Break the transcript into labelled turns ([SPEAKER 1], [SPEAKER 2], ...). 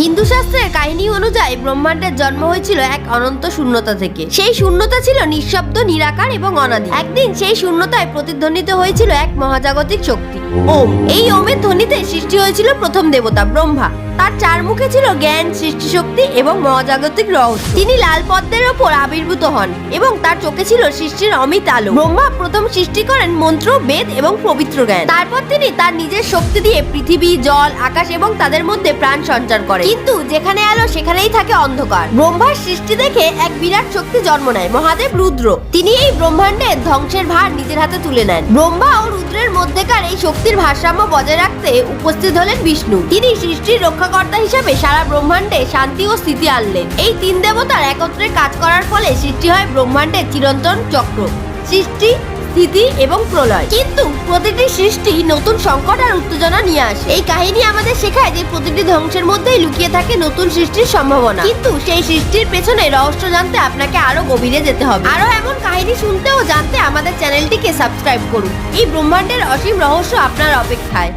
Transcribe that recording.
[SPEAKER 1] হিন্দু শাস্ত্রের কাহিনী অনুযায়ী ব্রহ্মাণ্ডের জন্ম হয়েছিল এক অনন্ত শূন্যতা থেকে। সেই শূন্যতা ছিল নিঃশব্দ, নিরাকার এবং অনাদি। একদিন সেই শূন্যতায় প্রতিধ্বনিত হয়েছিল এক মহাজাগতিক শক্তি, ওম। এই ওমের ধ্বনিতে সৃষ্টি হয়েছিল প্রথম দেবতা ব্রহ্মা। তার চার মুখে ছিল জ্ঞান, সৃষ্টিশক্তি এবং মহাজাগতিক রহস্য। তিনি লাল পদ্মের ওপর আবির্ভূত হন এবং তার চোখে ছিল সৃষ্টির অমিত আলো। ব্রহ্মা প্রথম সৃষ্টি করেন মন্ত্র, বেদ এবং পবিত্র জ্ঞান। তারপর তিনি তার নিজের শক্তি দিয়ে পৃথিবী, জল, আকাশ এবং তাদের মধ্যে প্রাণ সঞ্চার করেন। কিন্তু যেখানে আলো সেখানেই থাকে অন্ধকার। ব্রহ্মার সৃষ্টি দেখে এক বিরাট শক্তি জন্ম নেয়, মহাদেব রুদ্র। তিনি এই ব্রহ্মাণ্ডের ধ্বংসের ভার নিজের হাতে তুলে নেন। ব্রহ্মা ও রুদ্রের মধ্যেকার এই শক্তির ভারসাম্য বজায় রাখতে উপস্থিত হলেন বিষ্ণু। তিনি সৃষ্টির রক্ষাকর্তা হিসেবে সারা ব্রহ্মাণ্ডে শান্তি ও স্থিতি আনলেন। এই তিন দেবতার একত্রে কাজ করার ফলে সৃষ্টি হয় ব্রহ্মাণ্ডের চিরন্তন চক্র, সৃষ্টি, স্থিতি এবং প্রলয়। কিন্তু প্রতিটি সৃষ্টি নতুন সংকট আর উত্তেজনা নিয়ে আসে। এই কাহিনী আমাদের শেখায় যে প্রতিটি ধ্বংসের মধ্যেই লুকিয়ে থাকে নতুন সৃষ্টির সম্ভাবনা। কিন্তু সেই সৃষ্টির পেছনে রহস্য জানতে আপনাকে আরো গভীরে যেতে হবে। আরো এমন কাহিনী শুনতে ও জানতে আমাদের চ্যানেলটিকে সাবস্ক্রাইব করুন। এই ব্রহ্মাণ্ডের অসীম রহস্য আপনার অপেক্ষায়।